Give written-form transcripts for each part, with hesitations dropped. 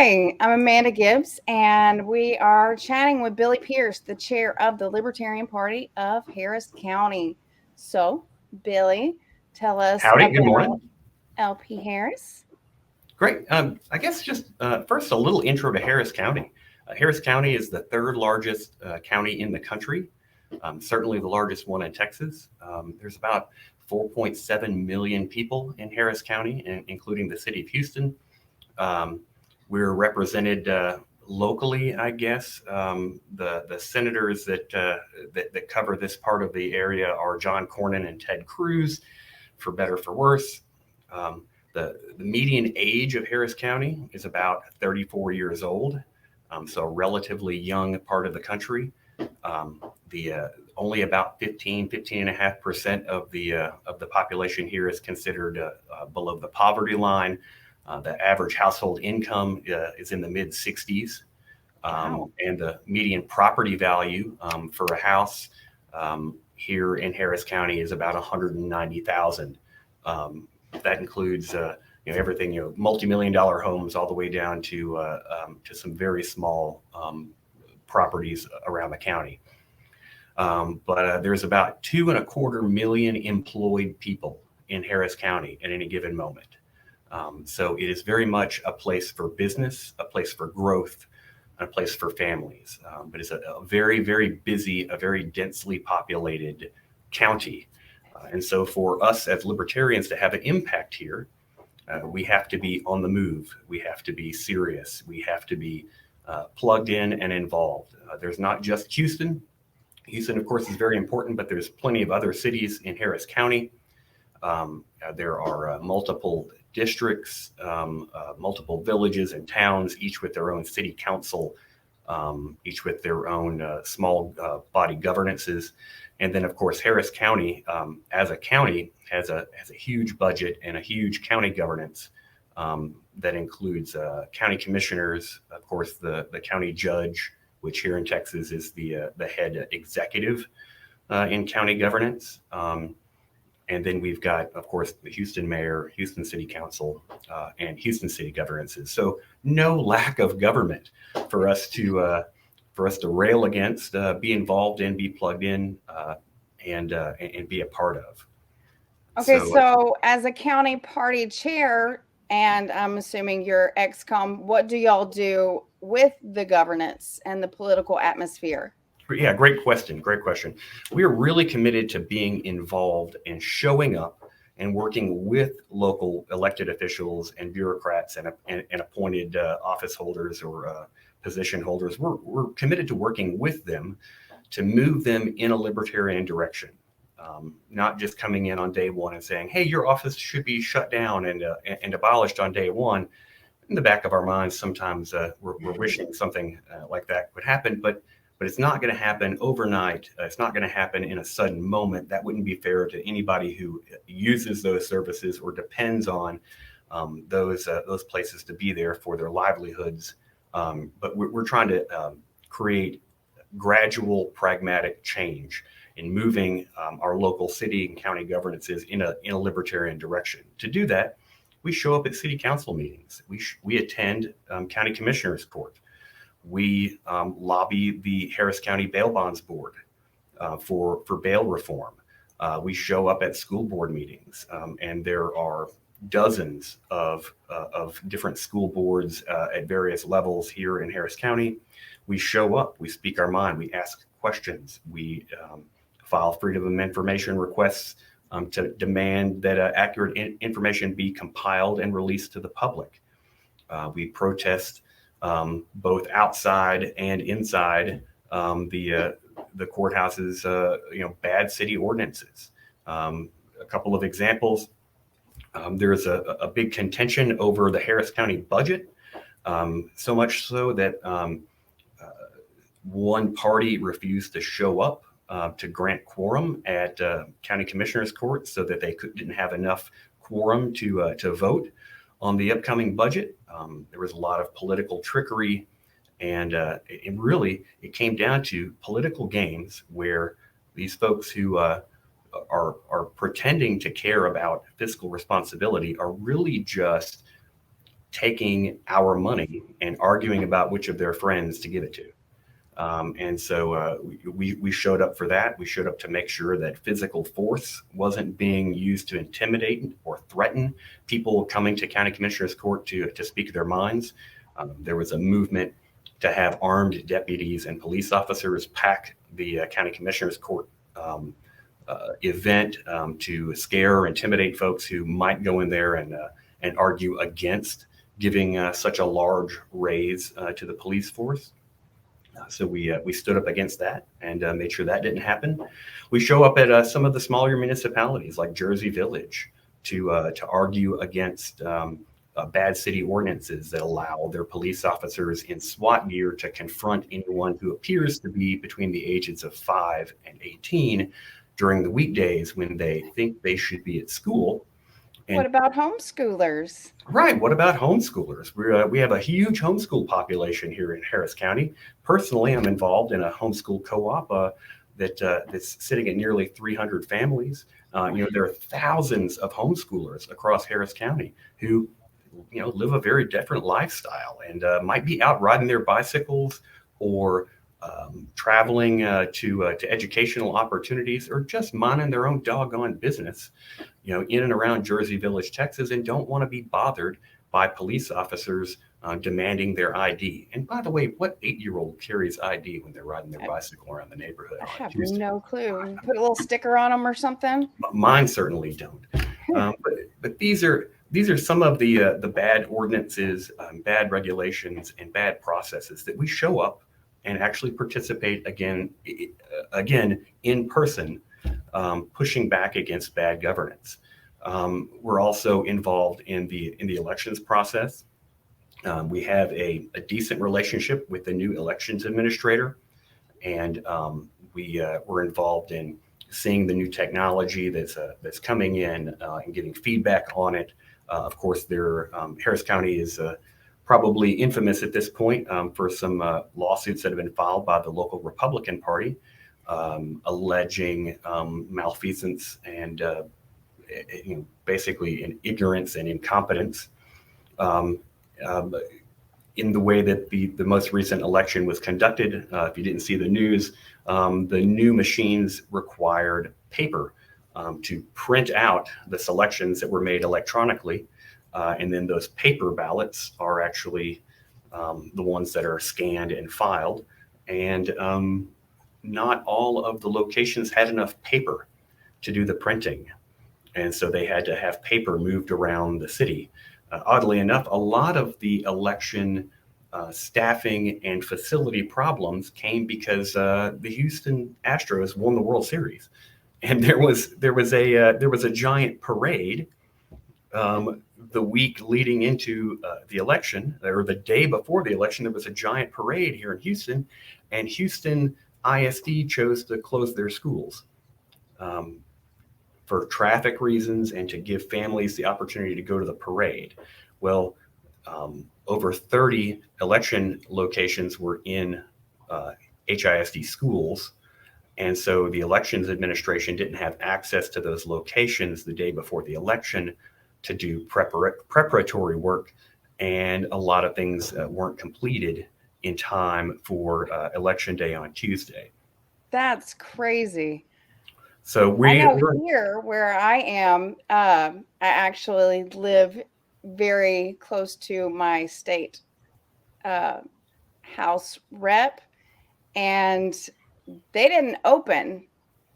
Hi, I'm Amanda Gibbs, and we are chatting with Billy Pierce, the chair of the Libertarian Party of Harris County. So, Billy, tell us Howdy, good about morning. LP Harris. Great. I guess just first a little intro to Harris County. Harris County is the third largest county in the country, certainly the largest one in Texas. There's about 4.7 million people in Harris County, including the city of Houston. Um, we're represented locally, I guess. The senators that cover this part of the area are John Cornyn and Ted Cruz, for better for worse. The median age of Harris County is about 34 years old, so a relatively young part of the country. The only about 15.5% of the population here is considered below the poverty line. The average household income is in the mid 60s, Wow. and the median property value for a house here in Harris County is about 190,000. That includes everything, multi-million-dollar homes all the way down to some very small properties around the county. But there's about 2.25 million employed people in Harris County at any given moment. So it is very much a place for business, a place for growth, a place for families. But it's a very, very busy, a very densely populated county. And so for us as libertarians to have an impact here, we have to be on the move. We have to be serious. We have to be plugged in and involved. There's not just Houston. Houston, of course, is very important, but there's plenty of other cities in Harris County. There are multiple districts, multiple villages and towns, each with their own city council, each with their own small body governances. And then, of course, Harris County, as a county, has a huge budget and a huge county governance that includes county commissioners, of course, the county judge, which here in Texas is the head executive in county governance. And then we've got, of course, the Houston mayor, Houston city council, and Houston city governances. So no lack of government for us to rail against, be involved in, be plugged in, and be a part of. Okay, so as a county party chair, and I'm assuming you're XCOM, what do y'all do with the governance and the political atmosphere? Yeah, great question. Great question. We are really committed to being involved and showing up and working with local elected officials and bureaucrats and appointed office holders or position holders. We're committed to working with them to move them in a libertarian direction. Not just coming in on day one and saying, hey, your office should be shut down and abolished on day one. In the back of our minds, sometimes we're wishing something like that would happen, but it's not going to happen overnight. It's not going to happen in a sudden moment. That wouldn't be fair to anybody who uses those services or depends on those places to be there for their livelihoods. But we're trying to create gradual, pragmatic change in moving our local city and county governances in a libertarian direction. To do that, we show up at city council meetings. We attend county commissioners court. We lobby the Harris County Bail Bonds Board for bail reform. We show up at school board meetings, and there are dozens of different school boards at various levels here in Harris County. We show up, we speak our mind, we ask questions, we file freedom of information requests to demand that accurate information be compiled and released to the public. We protest both outside and inside the courthouse's bad city ordinances. A couple of examples. There's a big contention over the Harris County budget, so much so that one party refused to show up to grant quorum at county commissioners court, so that they didn't have enough quorum to vote on the upcoming budget. There was a lot of political trickery, and it came down to political games where these folks who are pretending to care about fiscal responsibility are really just taking our money and arguing about which of their friends to give it to. And so we showed up for that. We showed up to make sure that physical force wasn't being used to intimidate or threaten people coming to county commissioners court to speak their minds. There was a movement to have armed deputies and police officers pack the county commissioners court event to scare or intimidate folks who might go in there and argue against giving such a large raise to the police force. So we stood up against that and made sure that didn't happen. We show up at some of the smaller municipalities like Jersey Village to argue against bad city ordinances that allow their police officers in SWAT gear to confront anyone who appears to be between the ages of 5 and 18 during the weekdays when they think they should be at school. And what about homeschoolers? Right. What about homeschoolers? We have a huge homeschool population here in Harris County. Personally, I'm involved in a homeschool co-op that's sitting at nearly 300 families. There are thousands of homeschoolers across Harris County who, live a very different lifestyle and might be out riding their bicycles or traveling to educational opportunities or just minding their own doggone business, in and around Jersey Village, Texas, and don't want to be bothered by police officers demanding their ID. And by the way, what 8-year-old carries ID when they're riding their bicycle around the neighborhood? I have no clue. Put a little sticker on them or something? Mine certainly don't. But these are some of the bad ordinances, bad regulations, and bad processes that we show up and actually participate again in person, pushing back against bad governance. We're also involved in the elections process. We have a decent relationship with the new elections administrator, and we're involved in seeing the new technology that's coming in and getting feedback on it. Of course, Harris County is probably infamous at this point for some lawsuits that have been filed by the local Republican Party alleging malfeasance and basically in ignorance and incompetence in the way that the most recent election was conducted. If you didn't see the news, the new machines required paper to print out the selections that were made electronically. And then those paper ballots are actually the ones that are scanned and filed. And not all of the locations had enough paper to do the printing. And so they had to have paper moved around the city. Oddly enough, a lot of the election staffing and facility problems came because the Houston Astros won the World Series. And there was a giant parade the week leading into the election, or the day before the election. There was a giant parade here in Houston, and Houston ISD chose to close their schools for traffic reasons and to give families the opportunity to go to the parade. Well, over 30 election locations were in HISD schools. And so the elections administration didn't have access to those locations the day before the election to do preparatory work. And a lot of things weren't completed in time for Election Day on Tuesday. That's crazy. So here where I am, I actually live very close to my state House rep, and they didn't open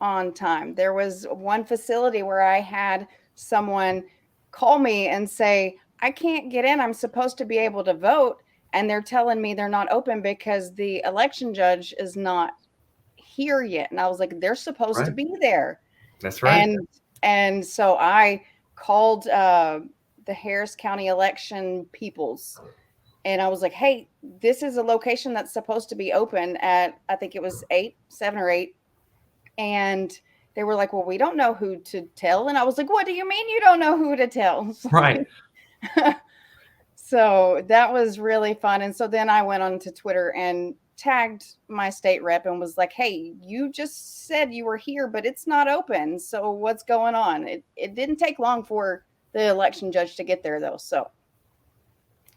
on time. There was one facility where I had someone call me and say, I can't get in. I'm supposed to be able to vote. And they're telling me they're not open because the election judge is not here yet. And I was like, they're supposed to be there. That's right. And so I called the Harris County election peoples. And I was like, hey, this is a location that's supposed to be open at, I think it was 7 or 8. And they were like, well, we don't know who to tell. And I was like, what do you mean you don't know who to tell? Right. So that was really fun. And so then I went on to Twitter and tagged my state rep and was like, hey, you just said you were here, but it's not open. So what's going on? It didn't take long for the election judge to get there, though. So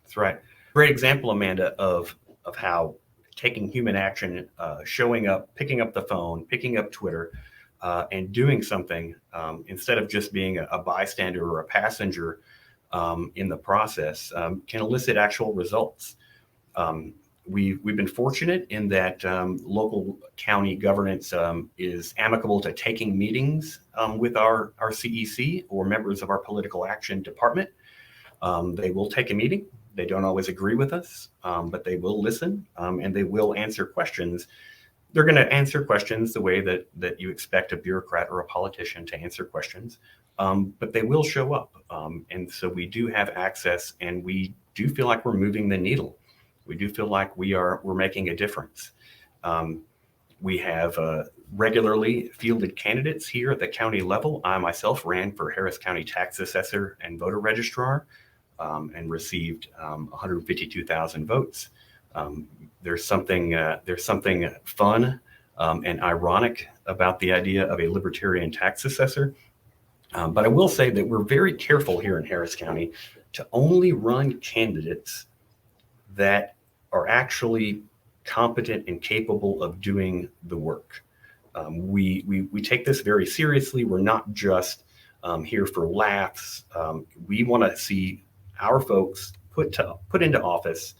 That's right. Great example, Amanda, of how taking human action, showing up, picking up the phone, picking up Twitter, and doing something instead of just being a bystander or a passenger in the process can elicit actual results. We've been fortunate in that local county governance is amicable to taking meetings with our CEC or members of our political action department. They will take a meeting. They don't always agree with us, but they will listen and they will answer questions. They're going to answer questions the way that you expect a bureaucrat or a politician to answer questions, but they will show up. And so we do have access, and we do feel like we're moving the needle. We do feel like we're making a difference. We have regularly fielded candidates here at the county level. I myself ran for Harris County Tax Assessor and Voter Registrar and received 152,000 votes. There's something fun and ironic about the idea of a libertarian tax assessor. But I will say that we're very careful here in Harris County to only run candidates that are actually competent and capable of doing the work. We take this very seriously. We're not just here for laughs. We want to see our folks put into office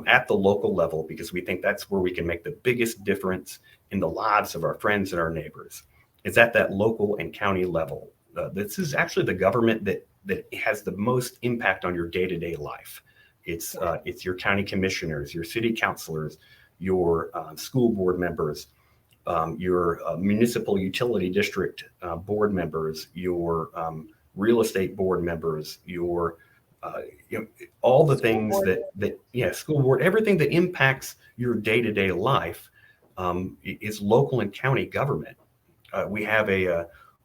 at the local level, because we think that's where we can make the biggest difference in the lives of our friends and our neighbors. It's at that local and county level. This is actually the government that has the most impact on your day-to-day life. It's your county commissioners, your city councilors, your school board members, your municipal utility district board members, your real estate board members, your all the things school board, everything that impacts your day-to-day life is local and county government. We have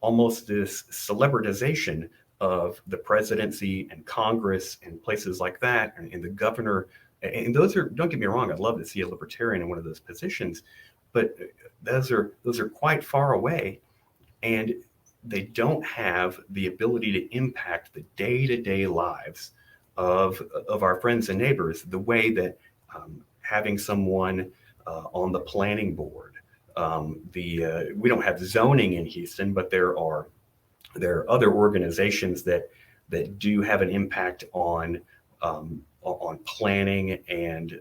almost this celebritization of the presidency and Congress and places like that, and the governor. And those are, don't get me wrong, I'd love to see a libertarian in one of those positions, but those are quite far away, and they don't have the ability to impact the day-to-day lives of our friends and neighbors the way that having someone on the planning board. We don't have zoning in Houston, but there are other organizations that do have an impact on planning and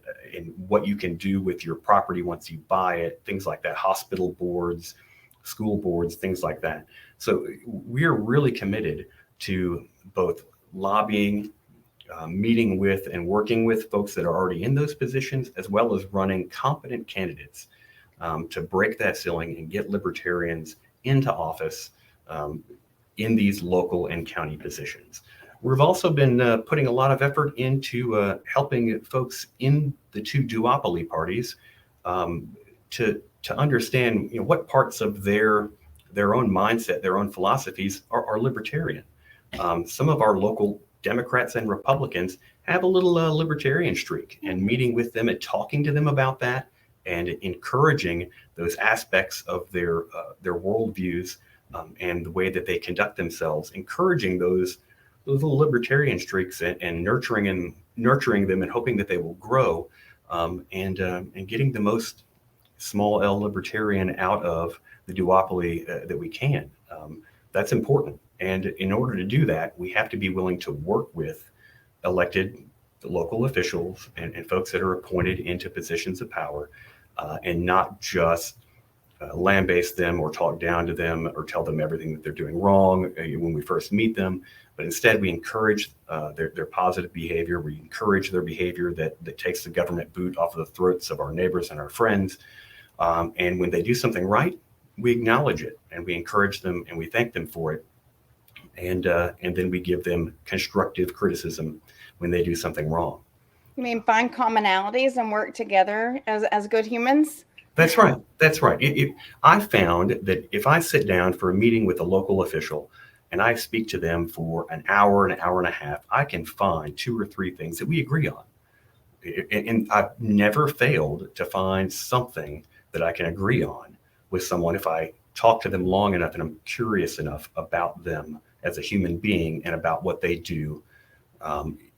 what you can do with your property once you buy it, things like that, hospital boards, school boards, things like that. So we're really committed to both lobbying, meeting with and working with folks that are already in those positions, as well as running competent candidates to break that ceiling and get libertarians into office in these local and county positions. We've also been putting a lot of effort into helping folks in the two duopoly parties to understand what parts of their own mindset, their own philosophies are libertarian. Some of our local Democrats and Republicans have a little libertarian streak, and meeting with them and talking to them about that and encouraging those aspects of their worldviews and the way that they conduct themselves, encouraging those little libertarian streaks and nurturing them and hoping that they will grow and getting the most small L libertarian out of the duopoly that we can. That's important. And in order to do that, we have to be willing to work with elected local officials and folks that are appointed into positions of power and not just lambaste them or talk down to them or tell them everything that they're doing wrong when we first meet them. But instead, we encourage their positive behavior. We encourage their behavior that takes the government boot off of the throats of our neighbors and our friends. And when they do something right, we acknowledge it and we encourage them and we thank them for it. And then we give them constructive criticism when they do something wrong. You mean find commonalities and work together as good humans? That's right. That's right. I found that if I sit down for a meeting with a local official and I speak to them for an hour and a half, I can find 2 or 3 things that we agree on. And I've never failed to find something that I can agree on with someone if I talk to them long enough and I'm curious enough about them as a human being and about what they do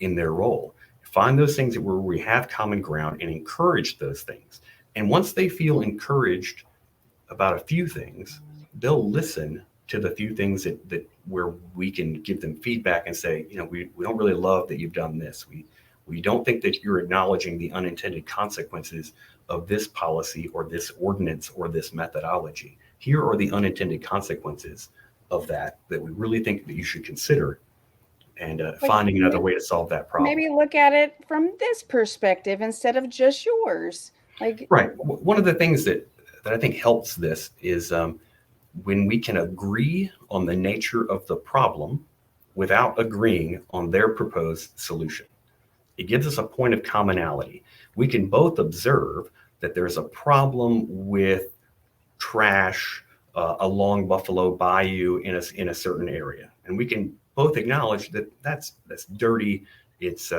in their role. find those things where we have common ground and encourage those things. And once they feel encouraged about a few things, they'll listen to the few things that where we can give them feedback and say, we don't really love that you've done this. We don't think that you're acknowledging the unintended consequences of this policy or this ordinance or this methodology. Here are the unintended consequences of that we really think that you should consider, and finding another way to solve that problem. Maybe look at it from this perspective instead of just yours. Right. One of the things that I think helps this is when we can agree on the nature of the problem without agreeing on their proposed solution. It gives us a point of commonality. We can both observe that there's a problem with trash along Buffalo Bayou in a certain area, and we can both acknowledge that that's dirty. It's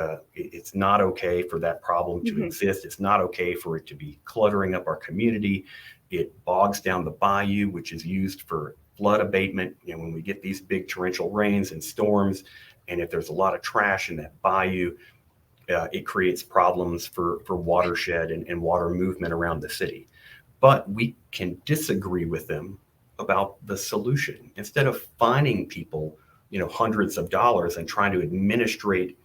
not okay for that problem to exist. It's not okay for it to be cluttering up our community. It bogs down the bayou, which is used for flood abatement. When we get these big torrential rains and storms, and if there's a lot of trash in that bayou, it creates problems for watershed and water movement around the city. But we can disagree with them about the solution. Instead of fining people, hundreds of dollars and trying to administrate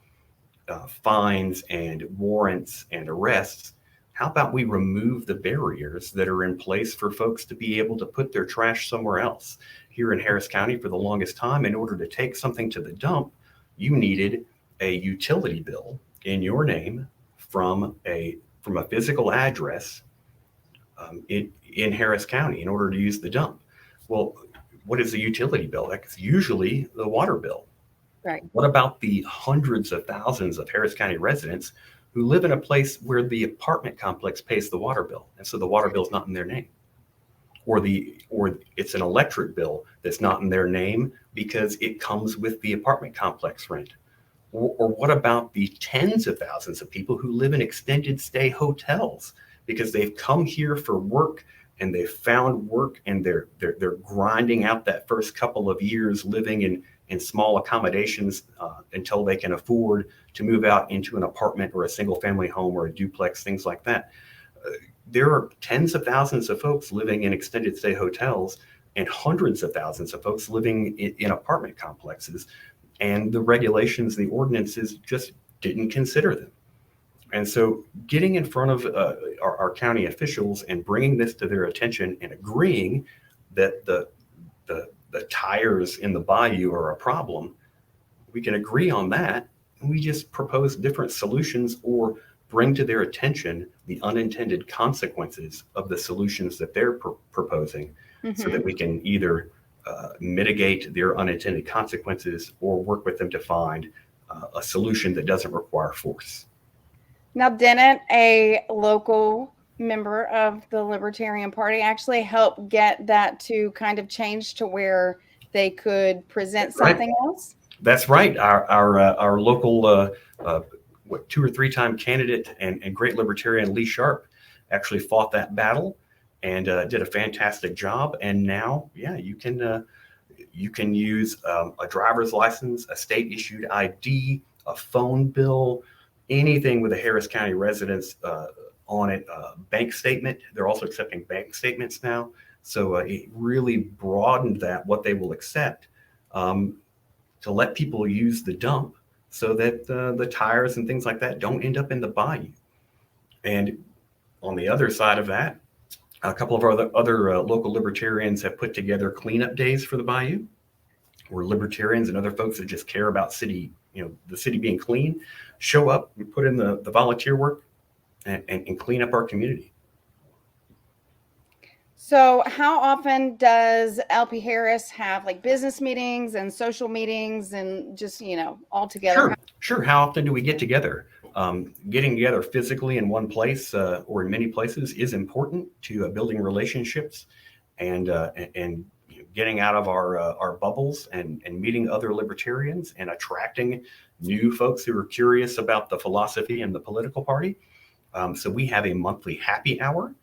fines and warrants and arrests, how about we remove the barriers that are in place for folks to be able to put their trash somewhere else? Here in Harris County, for the longest time, in order to take something to the dump, you needed a utility bill in your name from a physical address in Harris County in order to use the dump. Well, what is a utility bill? That's usually the water bill. Right. What about the hundreds of thousands of Harris County residents who live in a place where the apartment complex pays the water bill, and so the water bill is not in their name? Or it's an electric bill that's not in their name because it comes with the apartment complex rent. Or what about the tens of thousands of people who live in extended stay hotels because they've come here for work and they've found work and they're grinding out that first couple of years living in small accommodations until they can afford to move out into an apartment or a single family home or a duplex, things like that. There are tens of thousands of folks living in extended stay hotels and hundreds of thousands of folks living in apartment complexes, and the regulations, the ordinances just didn't consider them. And so getting in front of our county officials and bringing this to their attention and agreeing that the tires in the bayou are a problem, we can agree on that, and we just propose different solutions or bring to their attention the unintended consequences of the solutions that they're proposing, so that we can either mitigate their unintended consequences or work with them to find a solution that doesn't require force. Now, didn't a local member of the Libertarian Party actually help get that to kind of change to where they could present something else? That's right. Our local 2 or 3 time candidate and great libertarian Lee Sharp actually fought that battle and did a fantastic job. And now, you can use a driver's license, a state issued ID, a phone bill, anything with a Harris County residence on it, bank statement. They're also accepting bank statements now. So it really broadened what they will accept to let people use the dump so that the tires and things like that don't end up in the bayou. And on the other side of that, a couple of other local libertarians have put together cleanup days for the bayou, where libertarians and other folks that just care about the city being clean, show up and put in the volunteer work and clean up our community. So how often does LP Harris have business meetings and social meetings and just, all together? Sure. How often do we get together? Getting together physically in one place or in many places is important to building relationships and getting out of our bubbles and meeting other libertarians and attracting new folks who are curious about the philosophy and the political party. So we have a monthly happy hour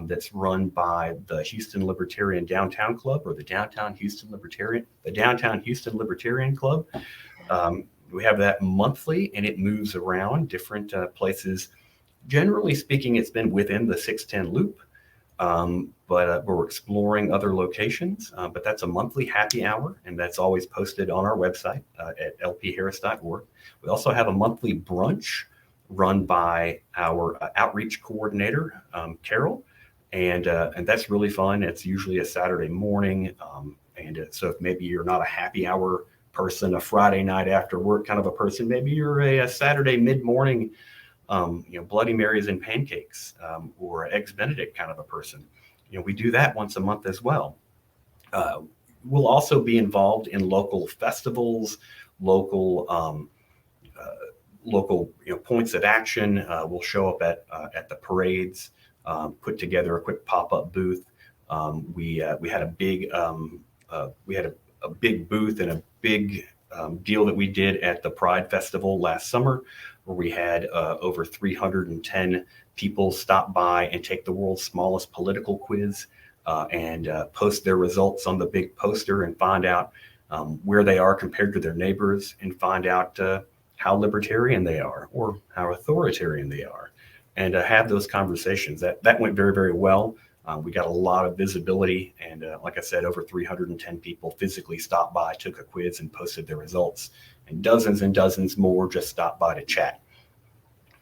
that's run by the Houston Libertarian Downtown Club, or the Downtown Houston Libertarian Club. We have that monthly, and it moves around different places. Generally speaking, it's been within the 610 loop, but we're exploring other locations. But that's a monthly happy hour, and that's always posted on our website at lpharris.org. We also have a monthly brunch run by our outreach coordinator, Carol, and that's really fun. It's usually a Saturday morning, so if maybe you're not a happy hour person, a Friday night after work kind of a person, maybe you're a Saturday mid-morning, Bloody Marys and pancakes, or Eggs Benedict kind of a person. We do that once a month as well. We'll also be involved in local festivals, local points of action. We'll show up at the parades, put together a quick pop-up booth. We had a big booth and a big deal that we did at the Pride Festival last summer, where we had over 310 people stop by and take the world's smallest political quiz, and post their results on the big poster and find out where they are compared to their neighbors, and find out how libertarian they are or how authoritarian they are, and have those conversations. That went very, very well. We got a lot of visibility, and like I said, over 310 people physically stopped by, took a quiz, and posted their results, and dozens more just stopped by to chat.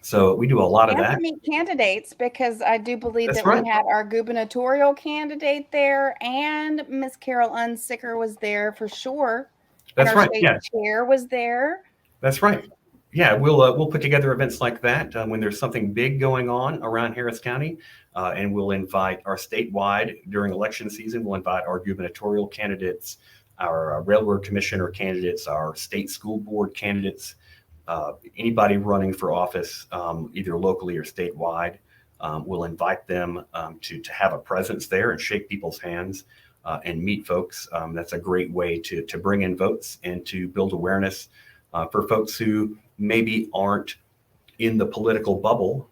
So we do a lot of that. To meet candidates, because I do believe That's that right. We had our gubernatorial candidate there, and Miss Carol Unsicker was there for sure. That's and our right. State chair was there. That's right. Yeah, we'll put together events like that when there's something big going on around Harris County, and we'll invite our statewide during election season. We'll invite our gubernatorial candidates, our railroad commissioner candidates, our state school board candidates, anybody running for office, either locally or statewide. We'll invite them to have a presence there and shake people's hands and meet folks. That's a great way to bring in votes and to build awareness for folks who maybe aren't in the political bubble,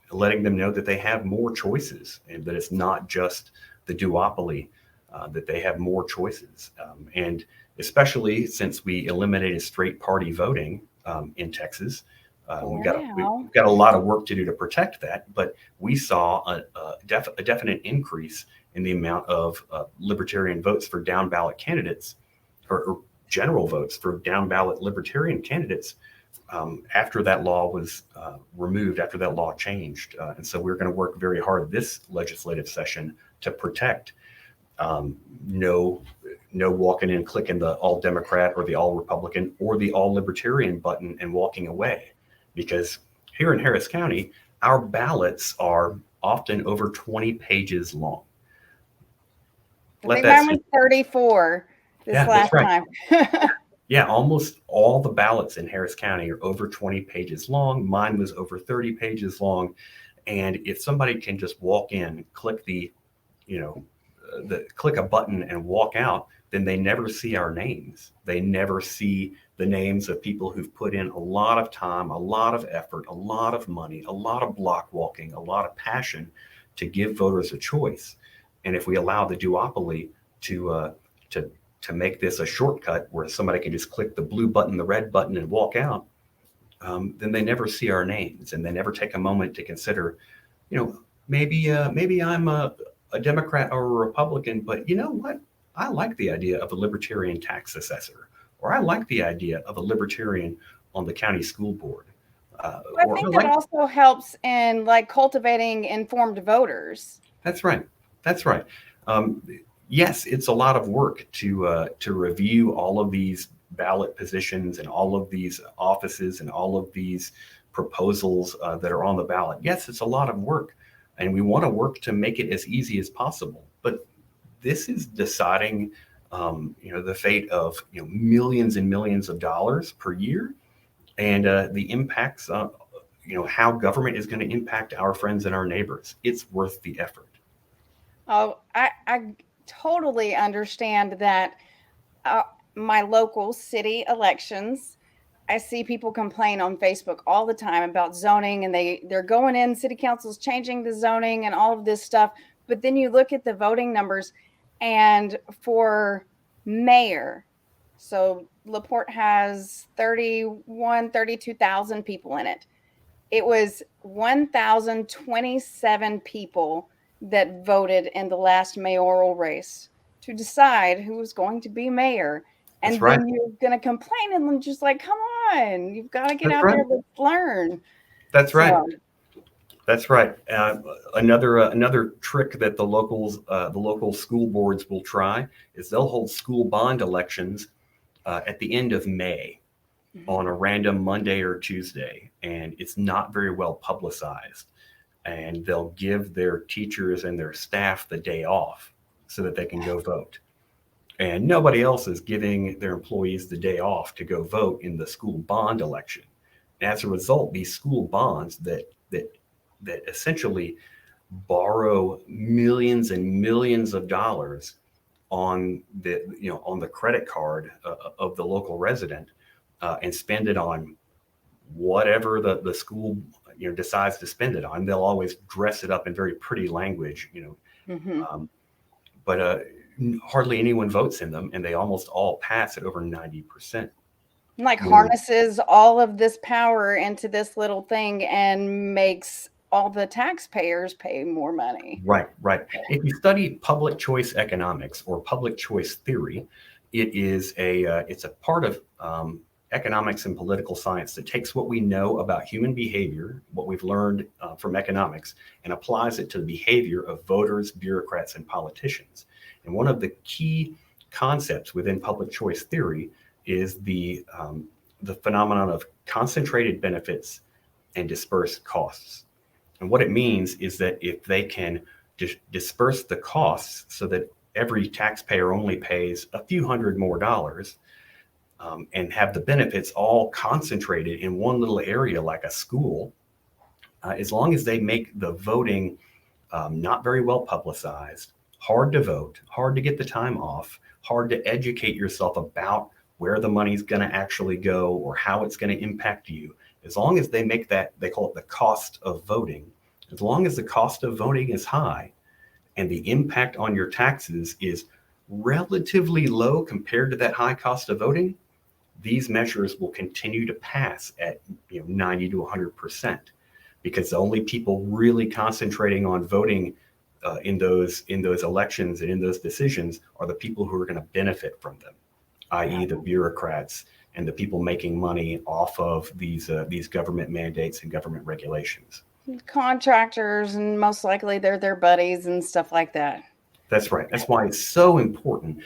letting them know that they have more choices and that it's not just the duopoly, that they have more choices. And especially since we eliminated straight party voting in Texas, we've got a lot of work to do to protect that. But we saw a definite increase in the amount of libertarian votes for down ballot candidates, or general votes for down ballot libertarian candidates, after that law was removed, after that law changed. And so we're going to work very hard this legislative session to protect no walking in, clicking the all Democrat or the all Republican or the all Libertarian button and walking away. Because here in Harris County, our ballots are often over 20 pages long. I think mine was 34 last time. Yeah, almost all the ballots in Harris County are over 20 pages long. Mine was over 30 pages long. And if somebody can just walk in, click click a button and walk out, then they never see our names. They never see the names of people who've put in a lot of time, a lot of effort, a lot of money, a lot of block walking, a lot of passion to give voters a choice. And if we allow the duopoly to make this a shortcut where somebody can just click the blue button, the red button, and walk out, then they never see our names, and they never take a moment to consider, maybe I'm a Democrat or a Republican, but you know what? I like the idea of a libertarian tax assessor, or I like the idea of a libertarian on the county school board. I think that also helps in cultivating informed voters. That's right. Yes, it's a lot of work to review all of these ballot positions and all of these offices and all of these proposals that are on the ballot. Yes, it's a lot of work, and we want to work to make it as easy as possible. But this is deciding, the fate of millions and millions of dollars per year, and the impacts, how government is going to impact our friends and our neighbors. It's worth the effort. Oh, I totally understand that. My local city elections, I see people complain on Facebook all the time about zoning, and they're going in, city council's changing the zoning and all of this stuff. But then you look at the voting numbers, and for mayor, So LaPorte has 32,000 people in it. It was 1,027 people that voted in the last mayoral race to decide who was going to be mayor. That's And right. then you're going to complain and just like, come on, you've got to get That's out right. there, let's learn. That's right. So, That's right. Another trick that the local school boards will try is they'll hold school bond elections at the end of May on a random Monday or Tuesday, and it's not very well publicized. And they'll give their teachers and their staff the day off so that they can go vote. And nobody else is giving their employees the day off to go vote in the school bond election. As a result, these school bonds that essentially borrow millions and millions of dollars on the credit card of the local resident and spend it on whatever the school decides to spend it on. They'll always dress it up in very pretty language, but hardly anyone votes in them, and they almost all pass at over 90%. like harnesses all of this power into this little thing and makes all the taxpayers pay more money. Right, right. If you study public choice economics or public choice theory, it's a part of economics and political science that takes what we know about human behavior, what we've learned from economics, and applies it to the behavior of voters, bureaucrats, and politicians. And one of the key concepts within public choice theory is the phenomenon of concentrated benefits and dispersed costs. And what it means is that if they can disperse the costs so that every taxpayer only pays a few hundred more dollars, and have the benefits all concentrated in one little area like a school, as long as they make the voting not very well publicized, hard to vote, hard to get the time off, hard to educate yourself about where the money's going to actually go or how it's going to impact you, as long as they make that, they call it the cost of voting, as long as the cost of voting is high and the impact on your taxes is relatively low compared to that high cost of voting, these measures will continue to pass at 90 to 100%, because the only people really concentrating on voting in those elections and in those decisions are the people who are going to benefit from them, i.e. the bureaucrats and the people making money off of these government mandates and government regulations. Contractors, and most likely they're their buddies and stuff like that. That's right. That's why it's so important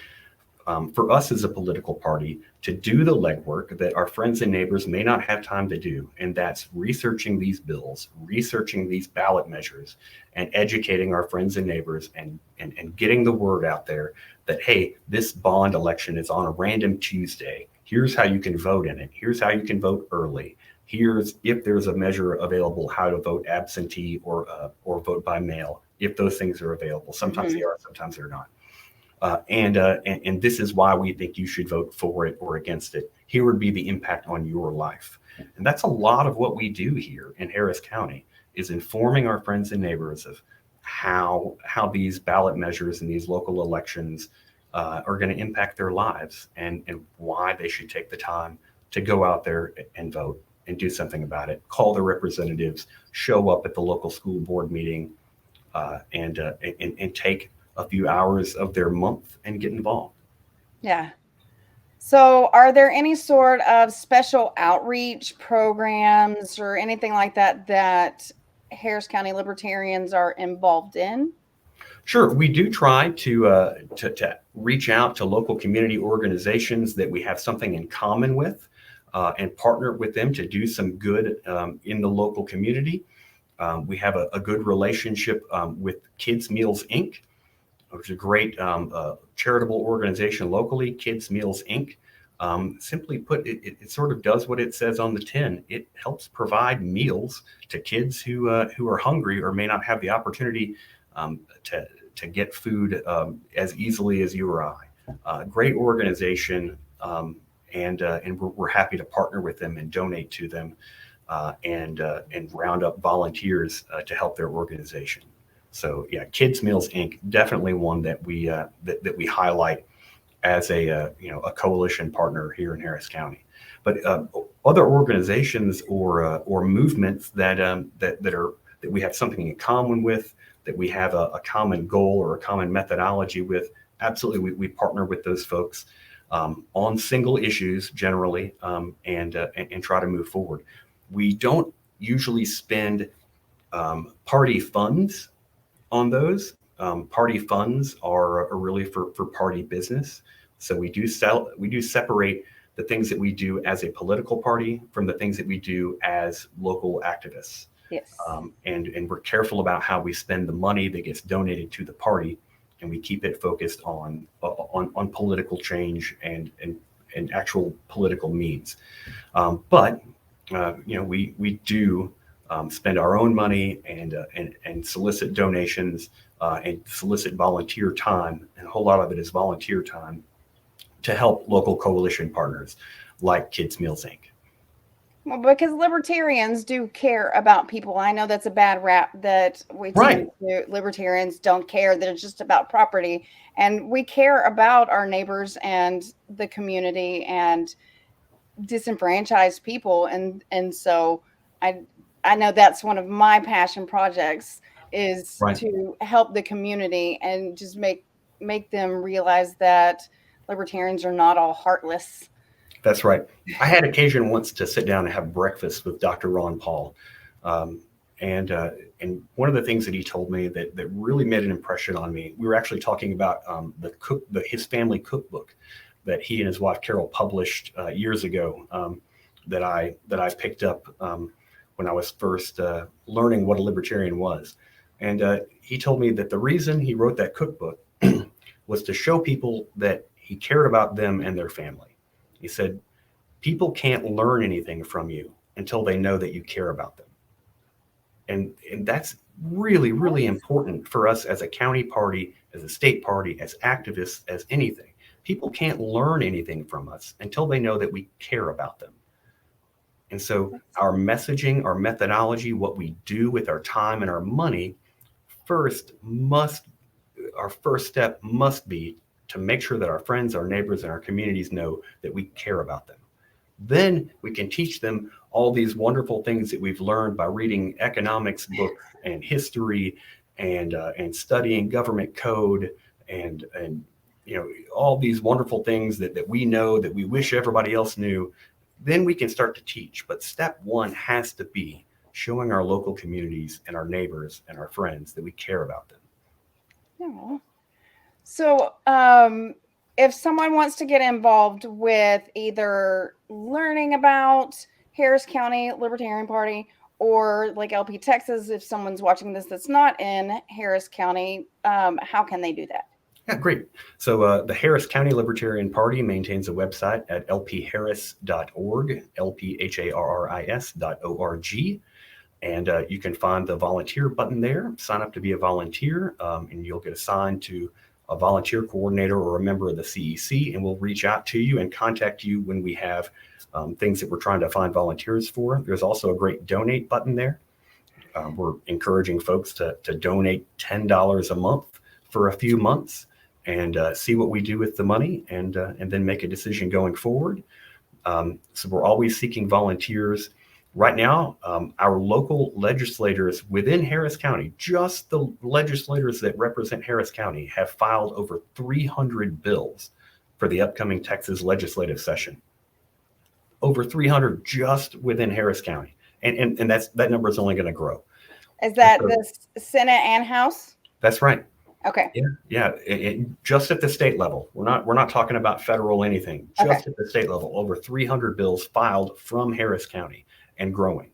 for us as a political party to do the legwork that our friends and neighbors may not have time to do. And that's researching these bills, researching these ballot measures, and educating our friends and neighbors and getting the word out there that, hey, this bond election is on a random Tuesday. Here's how you can vote in it. Here's how you can vote early. Here's, if there's a measure available, how to vote absentee or vote by mail, if those things are available. Sometimes they are, sometimes they're not. And this is why we think you should vote for it or against it. Here would be the impact on your life. And that's a lot of what we do here in Harris County, is informing our friends and neighbors of how these ballot measures and these local elections are going to impact their lives, and why they should take the time to go out there and vote and do something about it. Call their representatives, show up at the local school board meeting, and take a few hours of their month and get involved. Yeah. So are there any sort of special outreach programs or anything like that that Harris County Libertarians are involved in? Sure. We do try to reach out to local community organizations that we have something in common with, and partner with them to do some good in the local community. We have a good relationship with Kids Meals Inc., which is a great charitable organization locally, Kids Meals Inc. Simply put, it sort of does what it says on the tin. It helps provide meals to kids who are hungry or may not have the opportunity to get food as easily as you or I. Great organization, and we're happy to partner with them and donate to them, and round up volunteers to help their organization. So yeah, Kids Meals Inc. definitely one that we highlight as a coalition partner here in Harris County. But other organizations or movements that we have something in common with, that we have a common goal or a common methodology with, absolutely we partner with those folks on single issues generally, and try to move forward. We don't usually spend party funds on those. Party funds are really for party business. So we do separate the things that we do as a political party from the things that we do as local activists. Yes. And we're careful about how we spend the money that gets donated to the party, and we keep it focused on political change and actual political means. But we do spend our own money and solicit donations and solicit volunteer time, and a whole lot of it is volunteer time, to help local coalition partners like Kids Meals Inc. Well, because libertarians do care about people. I know that's a bad rap that we tend to. Libertarians don't care, that it's just about property. And we care about our neighbors and the community and disenfranchised people. And so I know that's one of my passion projects is to help the community and just make them realize that libertarians are not all heartless. That's right. I had occasion once to sit down and have breakfast with Dr. Ron Paul. And one of the things that he told me that really made an impression on me, we were actually talking about his family cookbook that he and his wife Carol published years ago, that I picked up when I was first learning what a libertarian was. And he told me that the reason he wrote that cookbook was to show people that he cared about them and their family. He said, people can't learn anything from you until they know that you care about them. And that's really, really important for us as a county party, as a state party, as activists, as anything. People can't learn anything from us until they know that we care about them. And so our messaging, our methodology, what we do with our time and our money, our first step must be to make sure that our friends, our neighbors, and our communities know that we care about them. Then we can teach them all these wonderful things that we've learned by reading economics books and history and studying government code and all these wonderful things that we know that we wish everybody else knew. Then we can start to teach. But step one has to be showing our local communities and our neighbors and our friends that we care about them. Yeah. So if someone wants to get involved with either learning about Harris County Libertarian Party or like LP Texas, if someone's watching this that's not in Harris County, how can they do that? Yeah, great. So the Harris County Libertarian Party maintains a website at lpharris.org, lpharris.org. And you can find the volunteer button there, sign up to be a volunteer, and you'll get assigned to a volunteer coordinator or a member of the CEC, and we'll reach out to you and contact you when we have things that we're trying to find volunteers for. There's also a great donate button there. We're encouraging folks to donate $10 a month for a few months and see what we do with the money, and then make a decision going forward. So we're always seeking volunteers. Right now, our local legislators within Harris County, just the legislators that represent Harris County, have filed over 300 bills for the upcoming Texas legislative session. Over 300 just within Harris County. And that number is only going to grow. Is that the Senate and House? That's right. Okay. Yeah. Just at the state level. We're not talking about federal anything. Just at the state level, over 300 bills filed from Harris County and growing.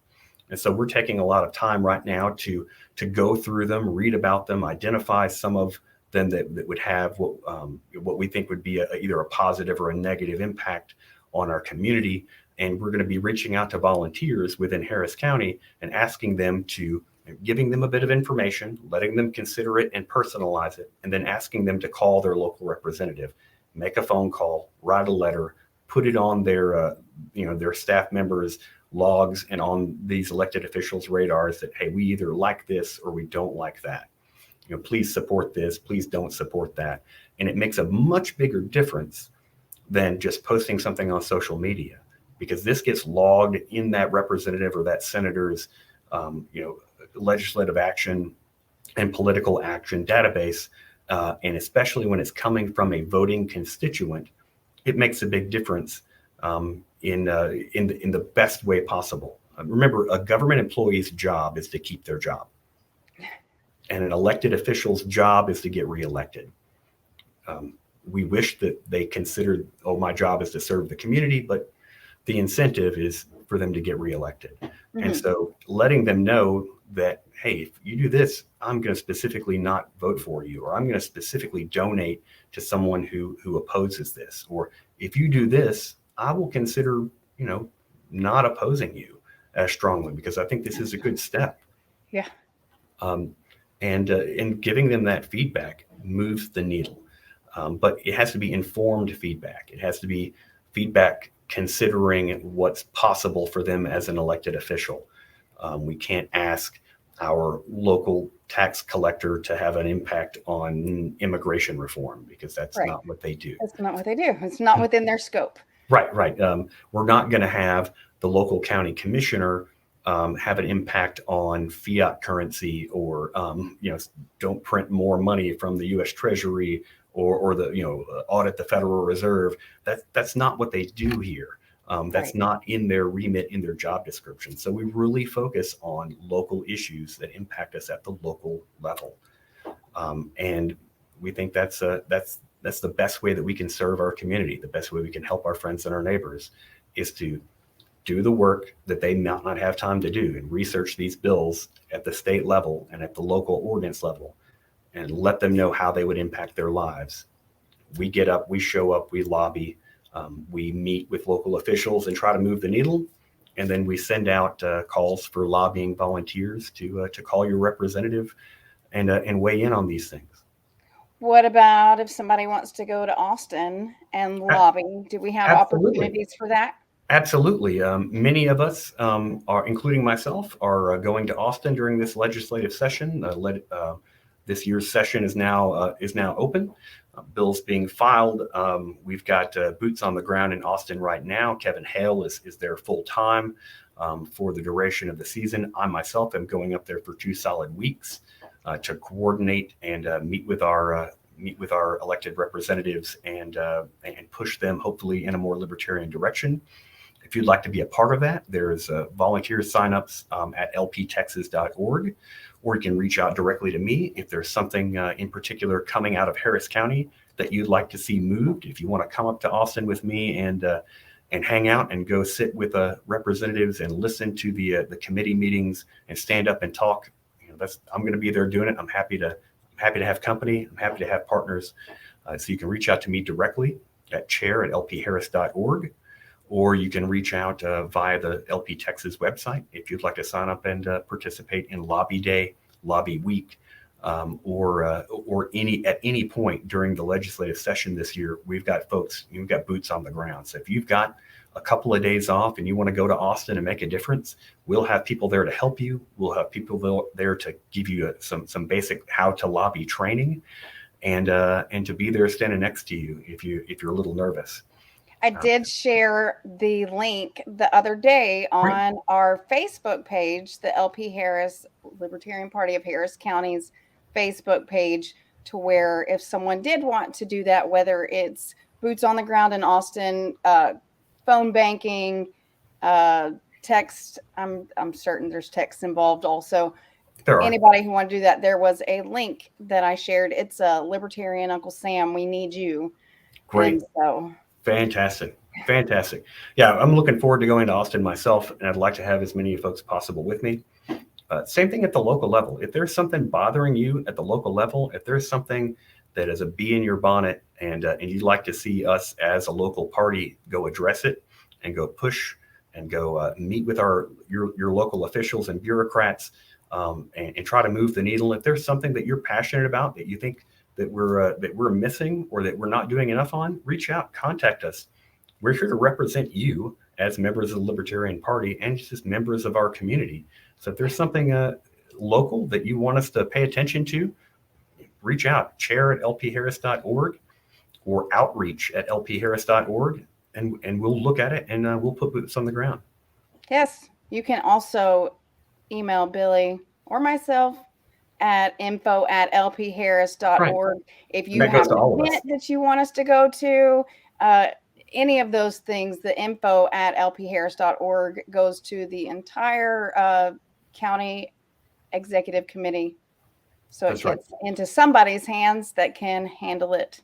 And so we're taking a lot of time right now to go through them, read about them, identify some of them that would have what we think would be either a positive or a negative impact on our community. And we're going to be reaching out to volunteers within Harris County and asking them giving them a bit of information, letting them consider it and personalize it, and then asking them to call their local representative, make a phone call, write a letter, put it on their staff members' logs and on these elected officials' radars that, hey, we either like this or we don't like that. please support this, please don't support that. And it makes a much bigger difference than just posting something on social media, because this gets logged in that representative or that senator's, legislative action and political action database. And especially when it's coming from a voting constituent, it makes a big difference in the best way possible. Remember, a government employee's job is to keep their job, and an elected official's job is to get reelected. We wish that they considered, oh, my job is to serve the community, but the incentive is for them to get reelected. Mm-hmm. And so letting them know that, hey, if you do this, I'm going to specifically not vote for you, or I'm going to specifically donate to someone who opposes this, or if you do this, I will consider, not opposing you as strongly, because I think this is a good step. Yeah. And giving them that feedback moves the needle. But it has to be informed feedback. It has to be feedback considering what's possible for them as an elected official. We can't ask our local tax collector to have an impact on immigration reform, because that's not what they do. That's not what they do. It's not within their scope. Right. We're not going to have the local county commissioner have an impact on fiat currency, or don't print more money from the U.S. Treasury, or the audit the Federal Reserve. That's not what they do here. That's not in their remit, in their job description. So we really focus on local issues that impact us at the local level, and we think that's the best way that we can serve our community. The best way we can help our friends and our neighbors is to do the work that they might not have time to do, and research these bills at the state level and at the local ordinance level, and let them know how they would impact their lives. We get up, we show up, we lobby, we meet with local officials and try to move the needle. And then we send out calls for lobbying volunteers to call your representative and weigh in on these things. What about if somebody wants to go to Austin and lobby? Do we have opportunities for that? Absolutely. Many of us, including myself, are going to Austin during this legislative session. This year's session is now open. Bills being filed. We've got boots on the ground in Austin right now. Kevin Hale is there full time for the duration of the season. I myself am going up there for 2 solid weeks to coordinate and meet with our elected representatives and push them hopefully in a more libertarian direction. If you'd like to be a part of that, there's volunteer signups at lptexas.org, or you can reach out directly to me if there's something in particular coming out of Harris County that you'd like to see moved. If you want to come up to Austin with me and hang out and go sit with representatives and listen to the committee meetings and stand up and talk, I'm going to be there doing it. I'm happy to have company. I'm happy to have partners. So you can reach out to me directly at chair@lpharris.org. Or you can reach out via the LP Texas website if you'd like to sign up and participate in Lobby Day, Lobby Week, or at any point during the legislative session this year. We've got boots on the ground. So if you've got a couple of days off and you want to go to Austin and make a difference, we'll have people there to help you. We'll have people there to give you some basic how to lobby training, and to be there standing next to you if you're a little nervous. I did share the link the other day on our Facebook page, the LP Harris Libertarian Party of Harris County's Facebook page, to where if someone did want to do that, whether it's boots on the ground in Austin, phone banking, text, I'm certain there's text involved also. Anybody who want to do that, there was a link that I shared. It's a Libertarian Uncle Sam. We need you. Great. And so. Fantastic. Yeah, I'm looking forward to going to Austin myself, and I'd like to have as many folks possible with me. Same thing at the local level. If there's something bothering you at the local level, if there's something that is a bee in your bonnet, and you'd like to see us as a local party go address it and go push and go meet with your local officials and bureaucrats and try to move the needle. If there's something that you're passionate about that you think that we're missing or that we're not doing enough on, reach out, contact us. We're here to represent you as members of the Libertarian Party and just members of our community. So if there's something local that you want us to pay attention to, reach out, chair@lpharris.org or outreach@lpharris.org, and we'll look at it and we'll put boots on the ground. Yes, you can also email Billy or myself at info@lpharris.org. If you That goes have to an all of us. event that you want us to go to, any of those things, the info@lpharris.org goes to the entire county executive committee. So That's it right. gets into somebody's hands that can handle it.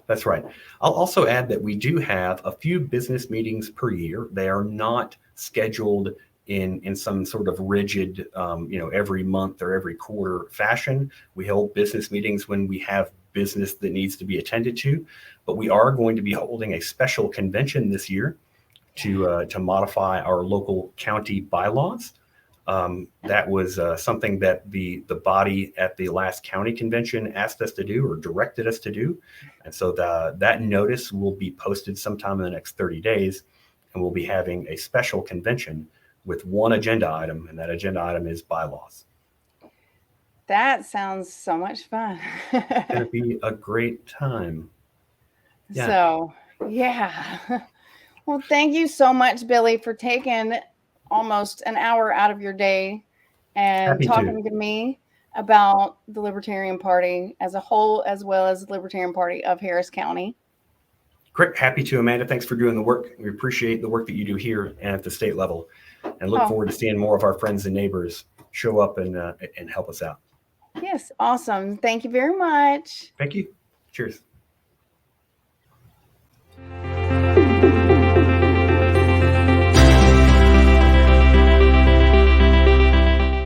That's right. I'll also add that we do have a few business meetings per year. They are not scheduled in some sort of rigid, every month or every quarter fashion. We hold business meetings when we have business that needs to be attended to, but we are going to be holding a special convention this year to modify our local county bylaws. That was something that the body at the last county convention asked us to do or directed us to do. And so that notice will be posted sometime in the next 30 days, and we'll be having a special convention with one agenda item, and that agenda item is bylaws. That sounds so much fun. It's going to be a great time. Yeah. So, yeah. Well, thank you so much, Billy, for taking almost an hour out of your day and Happy talking to me about the Libertarian Party as a whole, as well as the Libertarian Party of Harris County. Great. Happy to, Amanda. Thanks for doing the work. We appreciate the work that you do here and at the state level, and look forward to seeing more of our friends and neighbors show up and help us out. Yes. Awesome. Thank you very much. Thank you. Cheers.